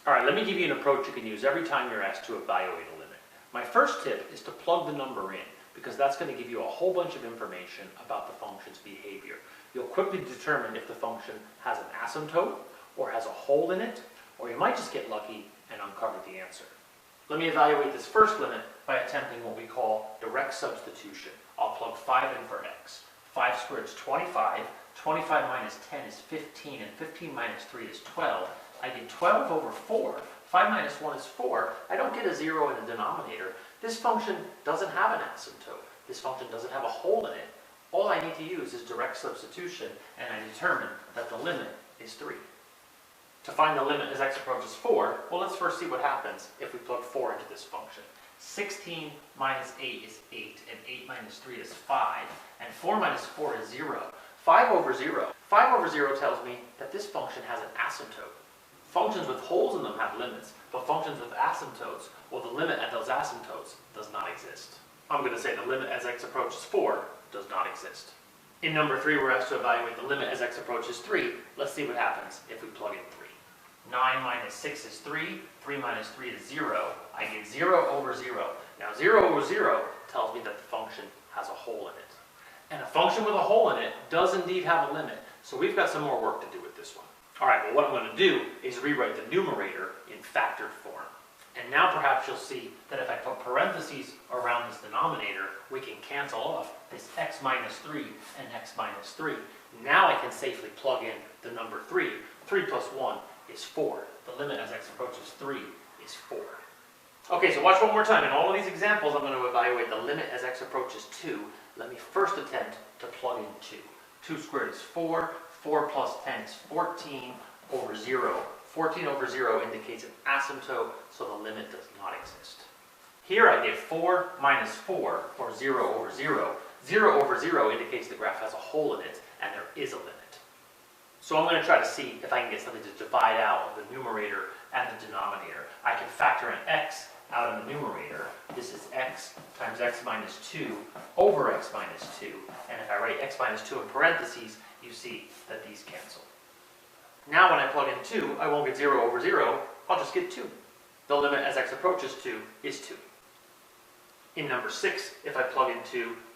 All right, let me give you an approach you can use every time you're asked to evaluate a limit. My first tip is to plug the number in, because that's going to give you a whole bunch of information about the function's behavior. You'll quickly determine if the function has an asymptote, or has a hole in it, or you might just get lucky and uncover the answer. Let me evaluate this first limit by attempting what we call direct substitution. I'll plug 5 in for x. 5 squared is 25, 25 minus 10 is 15, and 15 minus 3 is 12. I get 12 over 4. 5 minus 1 is 4. I don't get a 0 in the denominator. This function doesn't have an asymptote. This function doesn't have a hole in it. All I need to use is direct substitution, and I determine that the limit is 3. To find the limit as x approaches 4, well, let's first see what happens if we plug 4 into this function. 16 minus 8 is 8, and 8 minus 3 is 5, and 4 minus 4 is 0. 5 over 0. 5 over 0 tells me that this function has an asymptote. Functions with holes in them have limits, but functions with asymptotes, well, the limit at those asymptotes does not exist. I'm going to say the limit as x approaches 4 does not exist. In number 3, we're asked to evaluate the limit as x approaches 3. Let's see what happens if we plug in 3. 9 minus 6 is 3. 3 minus 3 is 0. I get 0 over 0. Now 0 over 0 tells me that the function has a hole in it. And a function with a hole in it does indeed have a limit, so we've got some more work to do with this one. All right, well, what I'm going to do is rewrite the numerator in factored form. And now perhaps you'll see that if I put parentheses around this denominator, we can cancel off this x minus 3 and x minus 3. Now I can safely plug in the number 3. 3 plus 1 is 4. The limit as x approaches 3 is 4. Okay, so watch one more time. In all of these examples, I'm going to evaluate the limit as x approaches 2. Let me first attempt to plug in 2. 2 squared is 4. 4 plus 10 is 14 over 0. 14 over 0 indicates an asymptote, so the limit does not exist. Here I get 4 minus 4, or 0 over 0. 0 over 0 indicates the graph has a hole in it, and there is a limit. So I'm going to try to see if I can get something to divide out of the numerator and the denominator. I can factor in x out of the numerator. This is x times x minus 2 over x minus 2. And if I write x minus 2 in parentheses, you see that these cancel. Now when I plug in 2, I won't get 0 over 0, I'll just get 2. The limit as x approaches 2 is 2. In number 6, if I plug in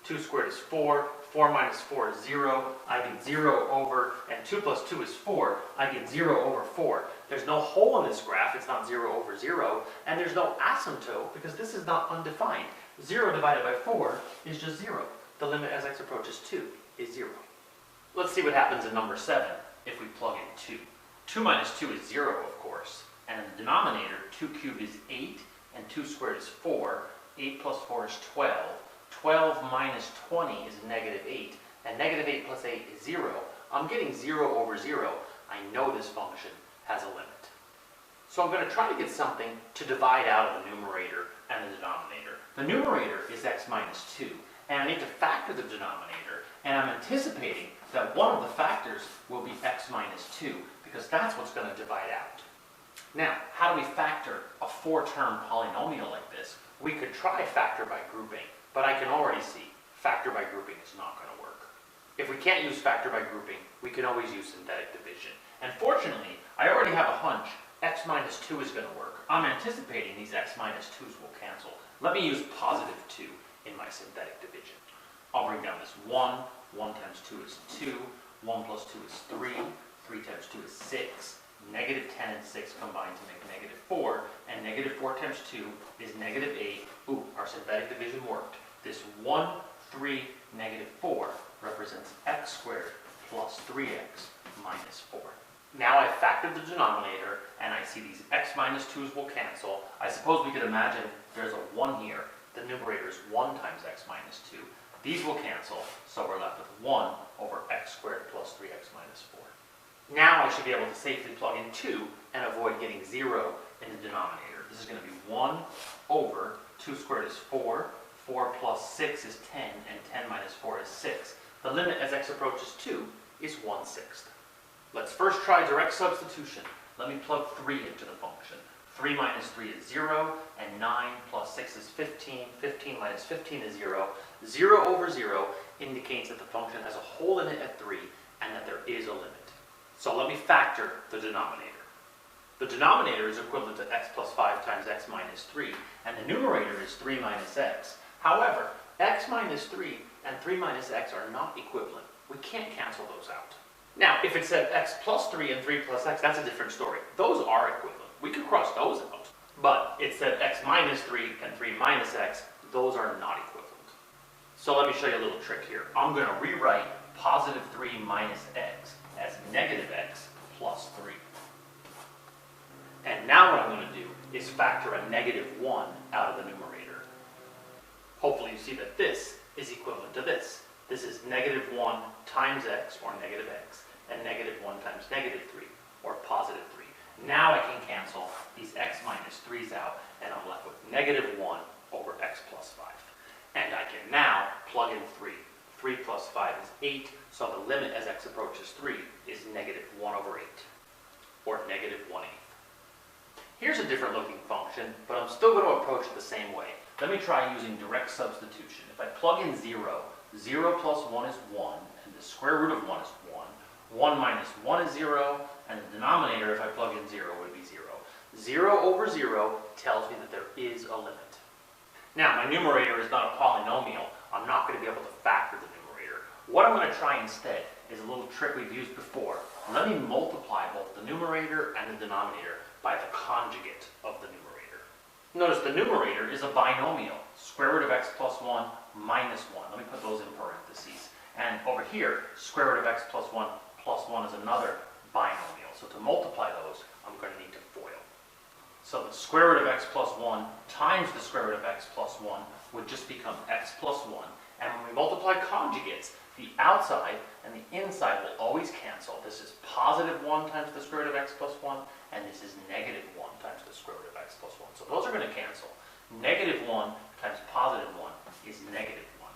2 squared is 4, 4 minus 4 is 0, I get 0 over, and 2 plus 2 is 4, I get 0 over 4. There's no hole in this graph, it's not 0 over 0, and there's no asymptote because this is not undefined. 0 divided by 4 is just 0. The limit as x approaches 2 is 0. Let's see what happens in number 7 if we plug in 2. 2 minus 2 is 0, of course, and in the denominator, 2 cubed is 8, and 2 squared is 4. 8 plus 4 is 12. 12 minus 20 is negative 8, and negative 8 plus 8 is 0. I'm getting 0 over 0. I know this function has a limit. So I'm going to try to get something to divide out of the numerator and the denominator. The numerator is x minus 2, and I need to factor the denominator, and I'm anticipating that one of the factors will be x minus 2, because that's what's going to divide out. Now, how do we factor a 4-term polynomial like this? We could try factor by grouping, but I can already see factor by grouping is not going to work. If we can't use factor by grouping, we can always use synthetic division. And fortunately, I already have a hunch x minus 2 is going to work. I'm anticipating these x minus 2's will cancel. Let me use positive 2 in my synthetic division. I'll bring down this 1. 1 times 2 is 2. 1 plus 2 is 3. 3 times 2 is 6. Negative 10 and 6 combine to make negative 4. And negative 4 times 2 is negative 8. Ooh, our synthetic division worked. This 1, 3, negative 4 represents x squared plus 3x minus 4. Now I've factored the denominator, and I see these x minus 2's will cancel. I suppose we could imagine there's a 1 here. The numerator is 1 times x minus 2. These will cancel, so we're left with 1 over x squared plus 3x minus 4. Now I should be able to safely plug in 2 and avoid getting 0 in the denominator. This is going to be 1 over 2 squared is 4. 4 plus 6 is 10, and 10 minus 4 is 6. The limit as x approaches 2 is 1/6. Let's first try direct substitution. Let me plug 3 into the function. 3 minus 3 is 0, and 9 plus 6 is 15. 15 minus 15 is 0. 0 over 0 indicates that the function has a hole in it at 3, and that there is a limit. So let me factor the denominator. The denominator is equivalent to x plus 5 times x minus 3, and the numerator is 3 minus x. However, x minus 3 and 3 minus x are not equivalent. We can't cancel those out. Now, if it said x plus 3 and 3 plus x, that's a different story. Those are equivalent. We could cross those out. But it said x minus 3 and 3 minus x, those are not equivalent. So let me show you a little trick here. I'm going to rewrite positive 3 minus x as negative x plus 3. And now what I'm going to do is factor a negative 1 out of the numerator. Hopefully you see that this is equivalent to this. This is negative 1 times x, or negative x, and negative 1 times negative 3, or positive 3. Now I can cancel these x minus 3's out, and I'm left with negative 1 over x plus 5. And I can now plug in 3. 3 plus 5 is 8, so the limit as x approaches 3 is negative 1 over 8, or negative 1/8. Here's a different looking function, but I'm still going to approach it the same way. Let me try using direct substitution. If I plug in 0, 0 plus 1 is 1, and the square root of 1 is 1. 1 minus 1 is 0, and the denominator, if I plug in 0, would be 0. 0 over 0 tells me that there is a limit. Now, my numerator is not a polynomial. I'm not going to be able to factor the numerator. What I'm going to try instead is a little trick we've used before. Let me multiply both the numerator and the denominator by the conjugate of the numerator. Notice the numerator is a binomial. Square root of x plus 1 minus 1. Let me put those in parentheses. And over here, square root of x plus 1 is another binomial. So to multiply those, I'm going to need to FOIL. So the square root of x plus 1 times the square root of x plus 1 would just become x plus 1. And when we multiply conjugates, the outside and the inside will always cancel. This is positive 1 times the square root of x plus 1, and this is negative 1 times the square root of x plus 1. So those are going to cancel. Negative 1 times positive 1 is negative 1.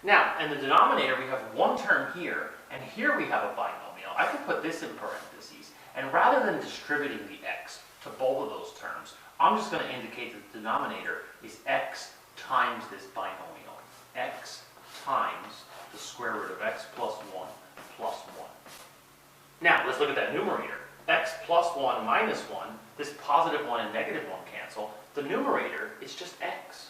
Now, in the denominator, we have one term here, and here we have a binomial. I can put this in parentheses, and rather than distributing the x to both of those terms, I'm just going to indicate that the denominator is x times this binomial. X times the square root of x plus 1 plus 1. Now, let's look at that numerator. X plus 1 minus 1, this positive 1 and negative 1 cancel. The numerator is just x.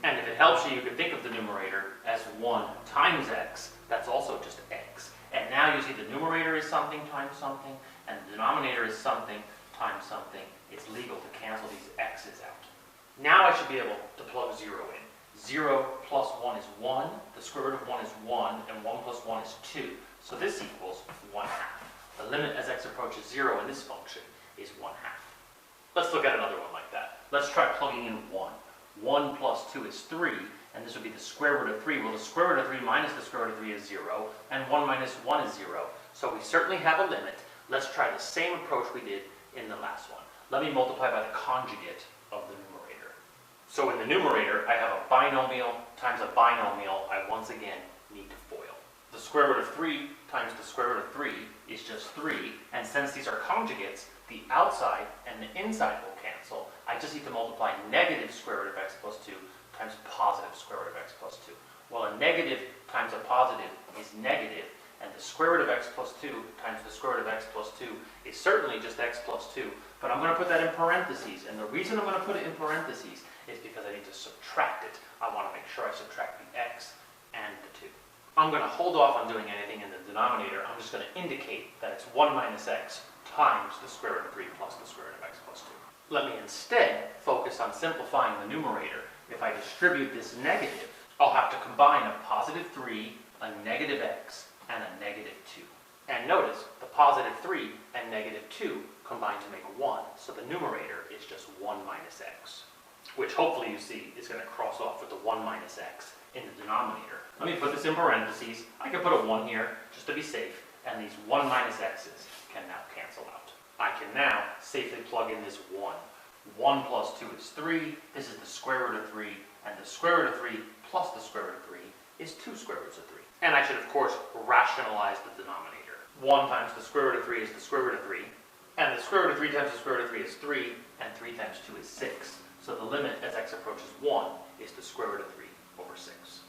And if it helps you, you can think of the numerator as 1 times x. That's also just x. And now you see the numerator is something times something, and the denominator is something times something. It's legal to cancel these x's out. Now I should be able to plug 0 in. 0 plus 1 is 1, the square root of 1 is 1, and 1 plus 1 is 2. So this equals 1/2. The limit as x approaches 0 in this function is 1/2. Let's look at another one like that. Let's try plugging in 1. 1 plus 2 is 3, and this would be the square root of 3. Well, the square root of 3 minus the square root of 3 is 0, and 1 minus 1 is 0. So we certainly have a limit. Let's try the same approach we did in the last one. Let me multiply by the conjugate of the numerator. So in the numerator, I have a binomial times a binomial. I once again need to FOIL. The square root of 3 times the square root of 3 is just 3, and since these are conjugates, the outside and the inside will cancel. I just need to multiply negative square root of x plus 2 times positive square root of x plus 2. Well, a negative times a positive is negative, and the square root of x plus 2 times the square root of x plus 2 is certainly just x plus 2, but I'm going to put that in parentheses, and the reason I'm going to put it in parentheses is because I need to subtract it. I want to make sure I subtract the x and the 2. I'm going to hold off on doing anything in the denominator. I'm just going to indicate that it's 1 minus x times the square root of 3 plus the square root of x plus 2. Let me instead focus on simplifying the numerator. If I distribute this negative, I'll have to combine a positive 3, a negative x, and a negative 2. And notice, the positive 3 and negative 2 combine to make 1, so the numerator is just 1 minus x, which hopefully you see is going to cross off with the 1 minus x in the denominator. Let me put this in parentheses. I can put a 1 here, just to be safe, and these 1 minus x's can now cancel out. I can now safely plug in this 1. 1 plus 2 is 3, this is the square root of 3, and the square root of 3 plus the square root of 3 is 2 square roots of 3. And I should, of course, rationalize the denominator. 1 times the square root of 3 is the square root of 3, and the square root of 3 times the square root of 3 is 3, and 3 times 2 is 6. So the limit as x approaches 1 is the square root of 3 over 6.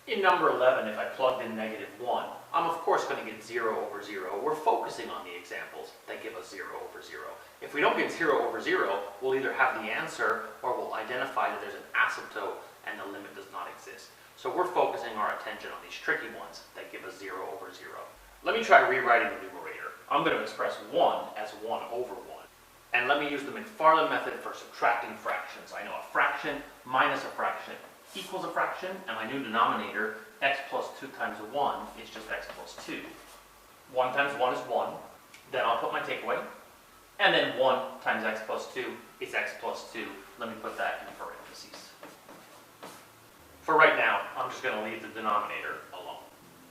In number 11, if I plugged in negative 1, I'm of course going to get 0 over 0. We're focusing on the examples that give us 0 over 0. If we don't get 0 over 0, we'll either have the answer or we'll identify that there's an asymptote and the limit does not exist. So we're focusing our attention on these tricky ones that give us 0 over 0. Let me try rewriting the numerator. I'm going to express 1 as 1 over 1. And let me use the McFarland method for subtracting fractions. I know a fraction minus a fraction equals a fraction, and my new denominator, x plus 2 times 1, is just x plus 2. 1 times 1 is 1. Then I'll put my takeaway. And then 1 times x plus 2 is x plus 2. Let me put that in parentheses. For right now, I'm just going to leave the denominator alone.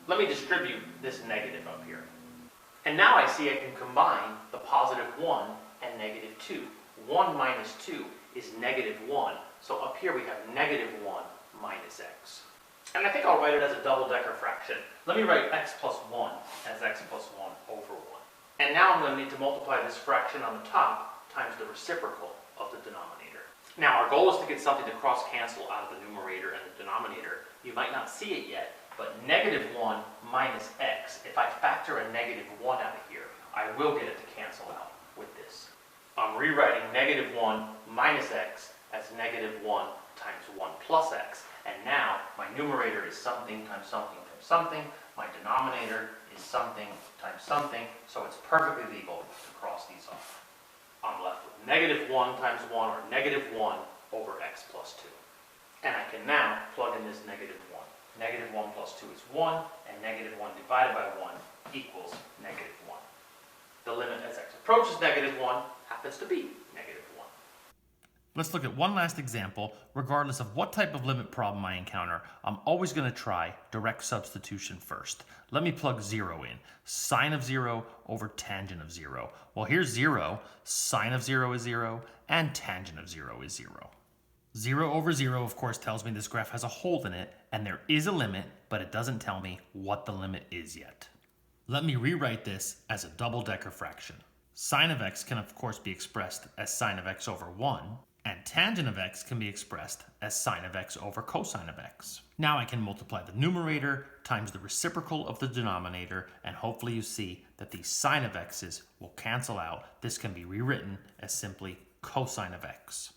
Let me distribute this negative up here. And now I see I can combine the positive 1 and negative 2. 1 minus 2 is negative 1. So up here we have negative 1 minus x. And I think I'll write it as a double-decker fraction. Let me write x plus 1 as x plus 1 over 1. And now I'm going to need to multiply this fraction on the top times the reciprocal of the denominator. Now our goal is to get something to cross-cancel out of the numerator and the denominator. You might not see it yet, but negative 1 minus x, if I factor a negative 1 out of here, I will get it to cancel out with this. I'm rewriting negative 1 minus x as negative 1 times 1 plus x. And now my numerator is something times something times something. My denominator is something times something. So it's perfectly legal to cross these off. I'm left with negative 1 times 1, or negative 1 over x plus 2. And I can now plug in this negative 1. Negative 1 plus 2 is 1, and negative 1 divided by 1 equals negative 1. The limit as x approaches negative 1 happens to be negative 1. Let's look at one last example. Regardless of what type of limit problem I encounter, I'm always going to try direct substitution first. Let me plug 0 in. Sine of 0 over tangent of 0. Well, here's 0. Sine of 0 is 0, and tangent of 0 is 0. 0 over 0, of course, tells me this graph has a hole in it, and there is a limit, but it doesn't tell me what the limit is yet. Let me rewrite this as a double-decker fraction. Sine of x can, of course, be expressed as sine of x over 1, and tangent of x can be expressed as sine of x over cosine of x. Now I can multiply the numerator times the reciprocal of the denominator, and hopefully you see that these sine of x's will cancel out. This can be rewritten as simply cosine of x.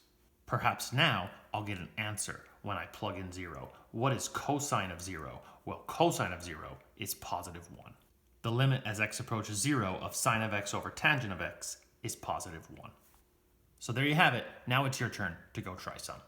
Perhaps now I'll get an answer when I plug in 0. What is cosine of 0? Well, cosine of 0 is positive 1. The limit as x approaches 0 of sine of x over tangent of x is positive 1. So there you have it. Now it's your turn to go try some.